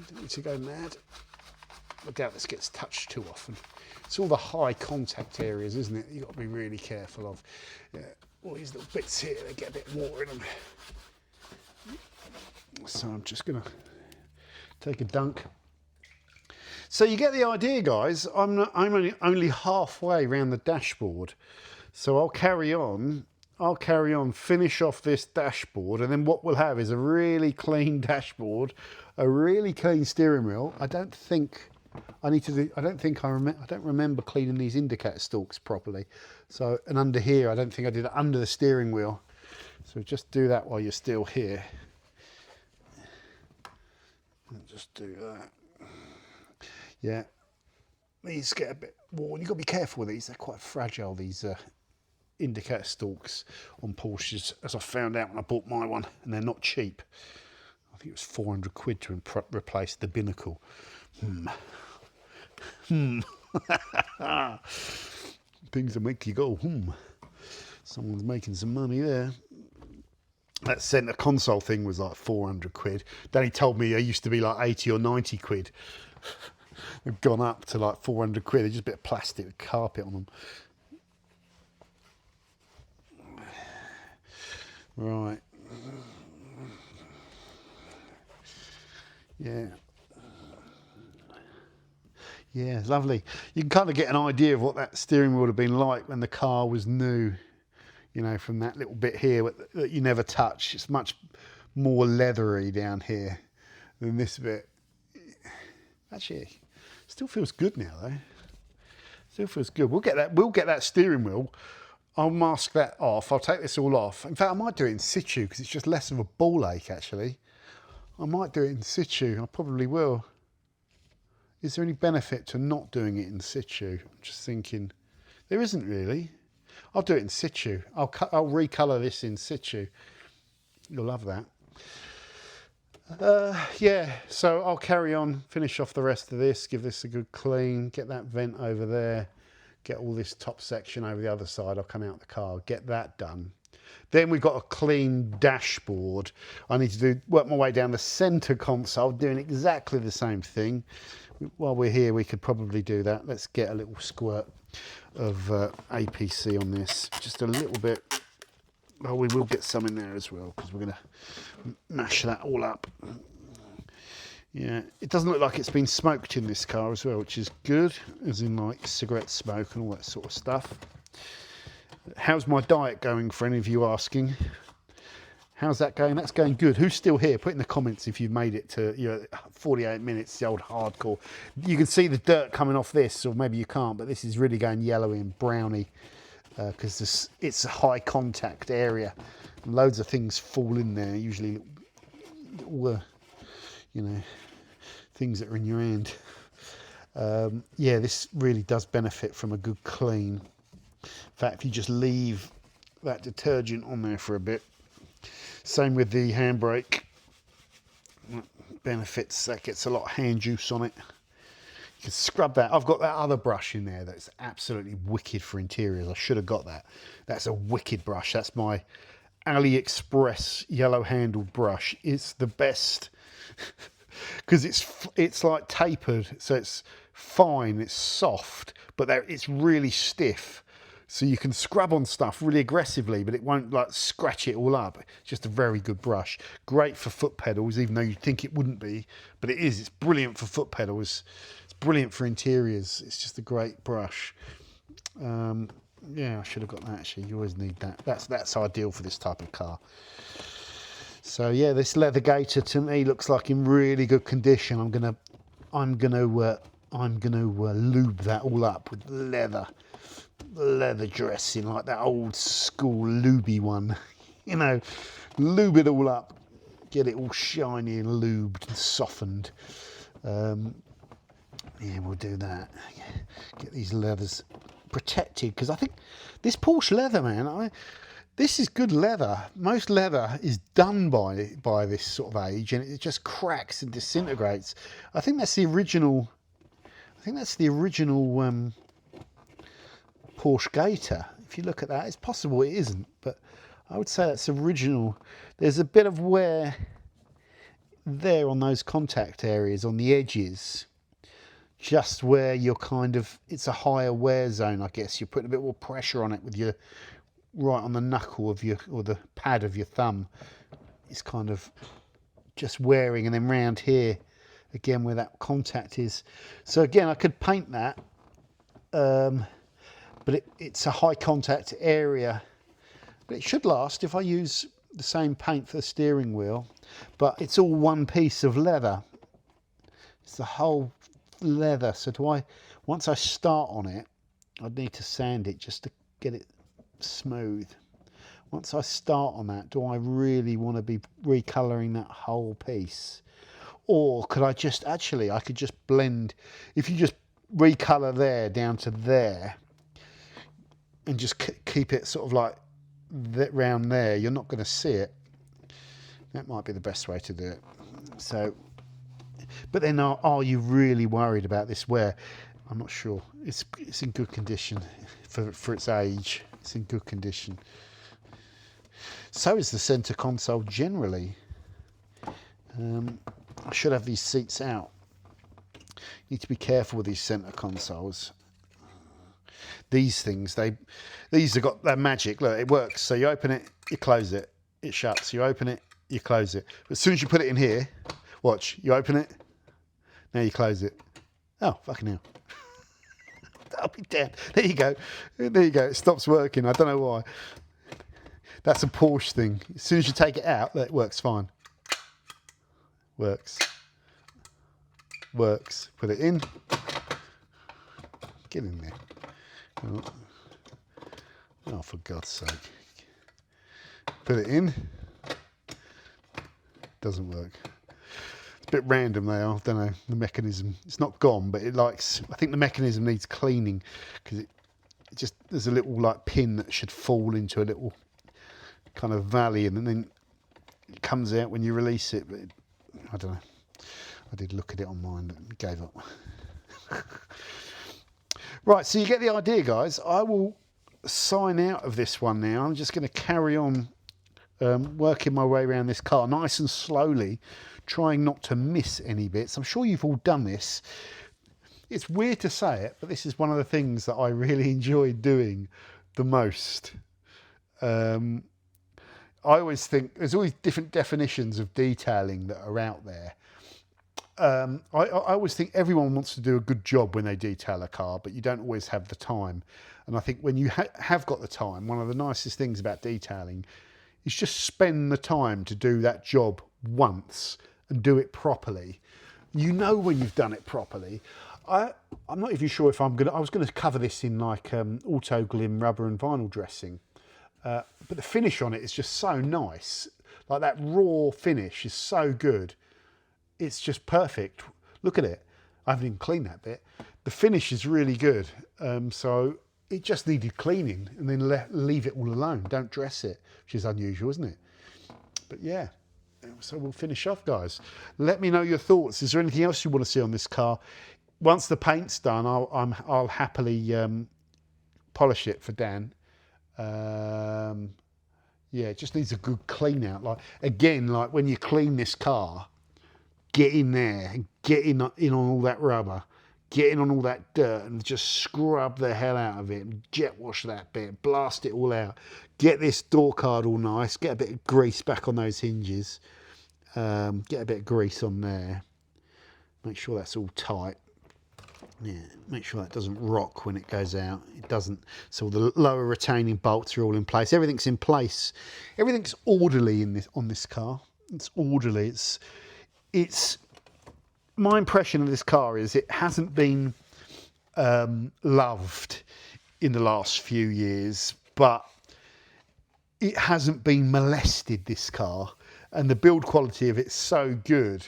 Don't need to go mad. I doubt this gets touched too often. It's all the high contact areas, isn't it? You've got to be really careful of. Yeah, all these little bits here, they get a bit water in them. So I'm just going to take a dunk. So you get the idea, guys. I'm only halfway around the dashboard. So I'll carry on, finish off this dashboard, and then what we'll have is a really clean dashboard, a really clean steering wheel. I don't remember cleaning these indicator stalks properly. So, and under here, I don't think I did it under the steering wheel. So just do that while you're still here. Just do that. Yeah. These get a bit worn. You've got to be careful with these. They're quite fragile, these indicator stalks on Porsches, as I found out when I bought my one, and they're not cheap. I think it was 400 quid to replace the binnacle. Things that make you go, Someone's making some money there. That centre console thing was like 400 quid. Danny told me they used to be like 80 or 90 quid. They've gone up to like 400 quid. They're just a bit of plastic with carpet on them. Right. Yeah. Yeah, lovely. You can kind of get an idea of what that steering wheel would have been like when the car was new. You know, from that little bit here that you never touch. It's much more leathery down here than this bit. Actually, still feels good now though. Still feels good. We'll get that steering wheel. I'll mask that off. I'll take this all off. In fact, I might do it in situ because it's just less of a ball ache actually. I might do it in situ. I probably will. Is there any benefit to not doing it in situ? I'm just thinking. There isn't really. I'll do it in situ. I'll recolour this in situ. You'll love that. Yeah, so I'll carry on, finish off the rest of this, give this a good clean, get that vent over there, get all this top section over the other side. I'll come out the car, get that done. Then we've got a clean dashboard. I need to work my way down the centre console, doing exactly the same thing. While we're here, we could probably do that. Let's get a little squirt of APC on this, just a little bit. Oh, we will get some in there as well because we're going to mash that all up. Yeah, it doesn't look like it's been smoked in this car as well, which is good, as in like cigarette smoke and all that sort of stuff. How's my diet going, for any of you asking? How's that going? That's going good. Who's still here? Put in the comments if you've made it to 48 minutes, the old hardcore. You can see the dirt coming off this, or maybe you can't, but this is really going yellowy and browny because it's a high contact area. And loads of things fall in there, usually little, things that are in your hand. Yeah, this really does benefit from a good clean. In fact, if you just leave that detergent on there for a bit. Same with the handbrake. Benefits, that gets a lot of hand juice on it. You can scrub that. I've got that other brush in there that's absolutely wicked for interiors. I should have got that. That's a wicked brush. That's my AliExpress yellow handled brush. It's the best because it's like tapered, so it's fine, it's soft, but it's really stiff. So you can scrub on stuff really aggressively, but it won't like scratch it all up. It's just a very good brush. Great for foot pedals, even though you'd think it wouldn't be, but it is. It's brilliant for foot pedals. It's brilliant for interiors. It's just a great brush. Yeah, I should have got that actually. You always need that. That's ideal for this type of car. So yeah, this leather gaiter to me looks like in really good condition. I'm gonna lube that all up with leather dressing, like that old school lubey one. You know, lube it all up, get it all shiny and lubed and softened. Yeah, we'll do that. Get these leathers protected, because I think this Porsche leather, man, this is good leather. Most leather is done by this sort of age, and it just cracks and disintegrates. I think that's the original. Porsche Gator. If you look at that, it's possible it isn't, but I would say that's original. There's a bit of wear there on those contact areas, on the edges, just where you're kind of, it's a higher wear zone, I guess. You're putting a bit more pressure on it with your, right on the knuckle of your, or the pad of your thumb. It's kind of just wearing, and then round here, again, where that contact is. So again, I could paint that, but it's a high contact area. But it should last if I use the same paint for the steering wheel. But it's all one piece of leather. It's the whole leather. So once I start on it, I'd need to sand it just to get it smooth. Once I start on that, do I really want to be recolouring that whole piece? Or could I just, actually, I could just blend, if you just recolour there down to there, and just keep it sort of like that round there, you're not going to see it. That might be the best way to do it. So, but then are you really worried about this wear? I'm not sure. It's in good condition for its age. It's in good condition. So is the centre console generally. I should have these seats out. Need to be careful with these centre consoles. These things, these have got that magic. Look, it works. So you open it, you close it, it shuts. You open it, you close it. But as soon as you put it in here, watch, you open it, now you close it. Oh, fucking hell. I'll be dead. There you go. There you go. It stops working. I don't know why. That's a Porsche thing. As soon as you take it out, it works fine. Works. Works. Put it in. Get in there. Oh, for God's sake. Put it in. Doesn't work. It's a bit random there. I don't know. The mechanism. It's not gone, but it likes. I think the mechanism needs cleaning, because it just, there's a little like pin that should fall into a little kind of valley, and then it comes out when you release it. But I don't know. I did look at it on mine, but gave up. Right, so you get the idea, guys. I will sign out of this one now. I'm just going to carry on working my way around this car nice and slowly, trying not to miss any bits. I'm sure you've all done this. It's weird to say it, but this is one of the things that I really enjoy doing the most. I always think there's always different definitions of detailing that are out there. I always think everyone wants to do a good job when they detail a car, but you don't always have the time. And I think when you have got the time, one of the nicest things about detailing is just spend the time to do that job once and do it properly. You know when you've done it properly. I'm not even sure if I was going to cover this in like auto glim rubber and vinyl dressing, but the finish on it is just so nice. Like that raw finish is so good. It's just perfect. Look at it. I haven't even cleaned that bit. The finish is really good. So it just needed cleaning, and then leave it all alone. Don't dress it, which is unusual, isn't it? But yeah, so we'll finish off, guys. Let me know your thoughts. Is there anything else you want to see on this car? Once the paint's done, I'll happily polish it for Dan. Yeah, it just needs a good clean out. Like again, like when you clean this car, get in there and get in on all that rubber, get in on all that dirt, and just scrub the hell out of it and jet wash that bit, blast it all out. Get this door card all nice, get a bit of grease back on those hinges, get a bit of grease on there, make sure that's all tight. Yeah, make sure that doesn't rock when it goes out. It doesn't. So the lower retaining bolts are all in place. Everything's in place. Everything's orderly on this car. It's orderly. It's my impression of this car is it hasn't been loved in the last few years, but it hasn't been molested, this car, and the build quality of it's so good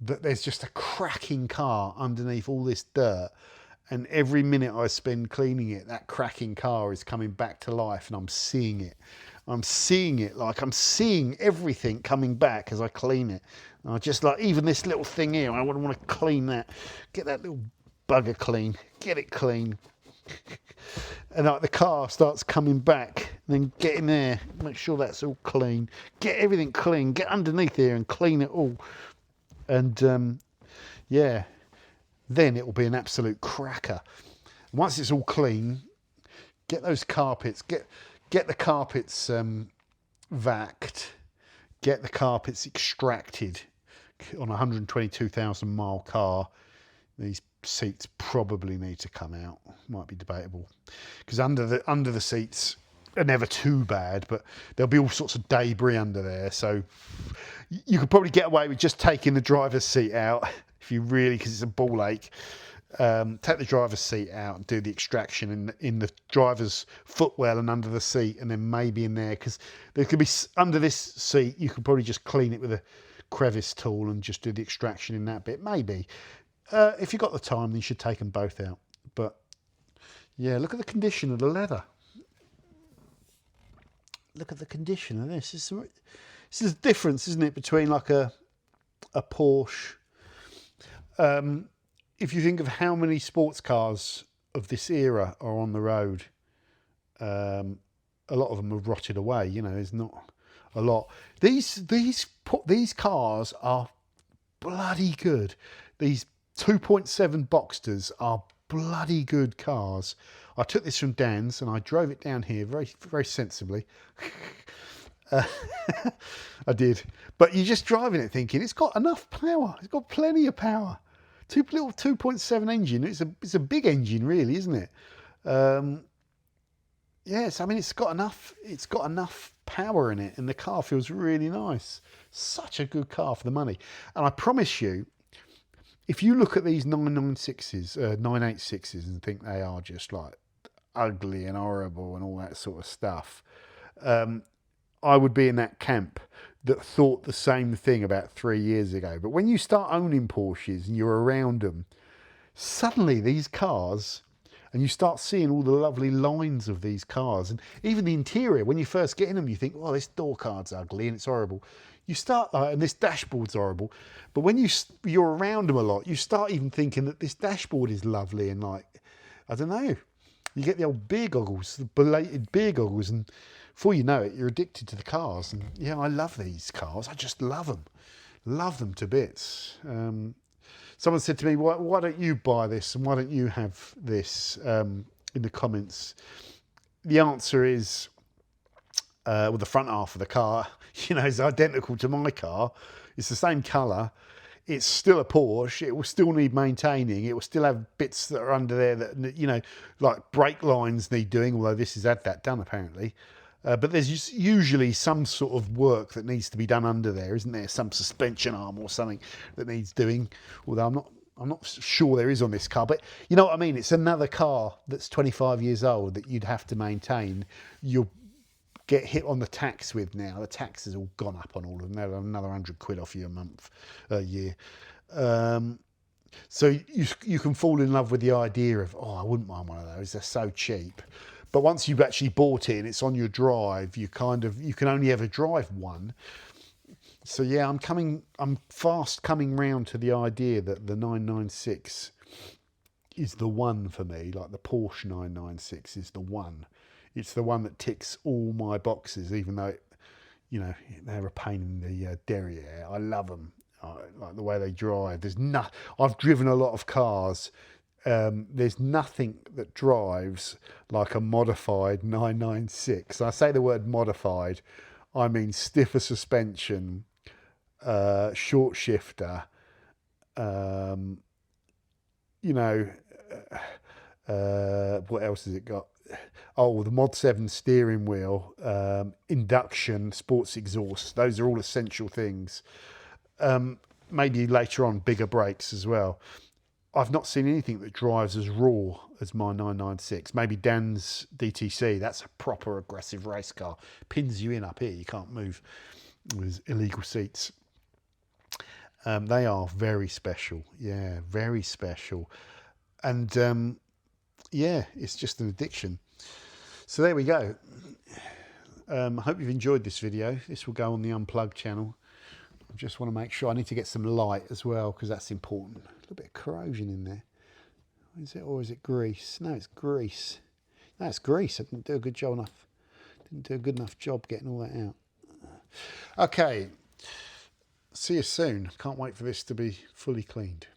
that there's just a cracking car underneath all this dirt, and every minute I spend cleaning it, that cracking car is coming back to life, and I'm seeing it. I'm seeing it, like I'm seeing everything coming back as I clean it. And I just like, even this little thing here, I want to clean that, get that little bugger clean, get it clean. And like the car starts coming back, then get in there, make sure that's all clean, get everything clean, get underneath here and clean it all. And yeah, then it will be an absolute cracker. Once it's all clean, get those carpets, get the carpets vacked, get the carpets extracted. On a 122,000 mile car, these seats probably need to come out. Might be debatable, because under the seats are never too bad, but there'll be all sorts of debris under there. So you could probably get away with just taking the driver's seat out if you really, because it's a ball ache. Take the driver's seat out and do the extraction in the driver's footwell and under the seat, and then maybe in there, because there could be under this seat. You could probably just clean it with a crevice tool and just do the extraction in that bit. Maybe if you've got the time, then you should take them both out. But yeah, look at the condition of the leather. Look at the condition of this. This is a difference, isn't it, between like a Porsche. If you think of how many sports cars of this era are on the road, a lot of them have rotted away. You know, there's not a lot. These cars are bloody good. These 2.7 Boxsters are bloody good cars. I took this from Dan's and I drove it down here very, very sensibly. I did, but you're just driving it thinking it's got enough power. It's got plenty of power. Little 2.7 engine. It's a big engine, really, isn't it? Yes, I mean it's got enough power in it, and the car feels really nice. Such a good car for the money. And I promise you, if you look at these 996s, 986s, and think they are just like ugly and horrible and all that sort of stuff, I would be in that camp that thought the same thing about 3 years ago. But when you start owning Porsches and you're around them, suddenly these cars, and you start seeing all the lovely lines of these cars, and even the interior, when you first get in them, you think, oh, this door card's ugly and it's horrible. You start, and this dashboard's horrible. But when you're around them a lot, you start even thinking that this dashboard is lovely, and like, I don't know, you get the old beer goggles, the belated beer goggles, and before you know it, you're addicted to the cars. And yeah, I love these cars. I just love them to bits. Someone said to me, why don't you buy this and why don't you have this, in the comments? The answer is, well, the front half of the car, you know, is identical to my car. It's the same colour. It's still a Porsche. It will still need maintaining. It will still have bits that are under there that, you know, like brake lines need doing, although this has had that done apparently. But there's usually some sort of work that needs to be done under there, isn't there? Some suspension arm or something that needs doing. Although I'm not sure there is on this car, but you know what I mean. It's another car that's 25 years old that you'd have to maintain. You'll get hit on the tax with now. The tax has all gone up on all of them. They're another £100 off you a year. So you can fall in love with the idea of, oh, I wouldn't mind one of those. They're so cheap. But once you've actually bought it and it's on your drive, you can only ever drive one. So yeah, I'm fast coming round to the idea that the 996 is the one for me. Like the Porsche 996 is the one. It's the one that ticks all my boxes, even though, you know, they're a pain in the derriere. I love them. I like the way they drive. I've driven a lot of cars. There's nothing that drives like a modified 996. I say the word modified, I mean stiffer suspension, short shifter, you know, what else has it got? Oh, the Mod 7 steering wheel, induction, sports exhaust, those are all essential things. Maybe later on, bigger brakes as well. I've not seen anything that drives as raw as my 996. Maybe Dan's DTC, that's a proper aggressive race car. Pins you in up here, you can't move with illegal seats. They are very special, yeah, very special. And yeah, it's just an addiction. So there we go. I hope you've enjoyed this video. This will go on the Unplugged channel. I just want to make sure I need to get some light as well, because that's important. A little bit of corrosion in there. Is it, or is it grease? No, it's grease. No, it's grease. I didn't do a good job enough. Didn't do a good enough job getting all that out. Okay. See you soon. Can't wait for this to be fully cleaned.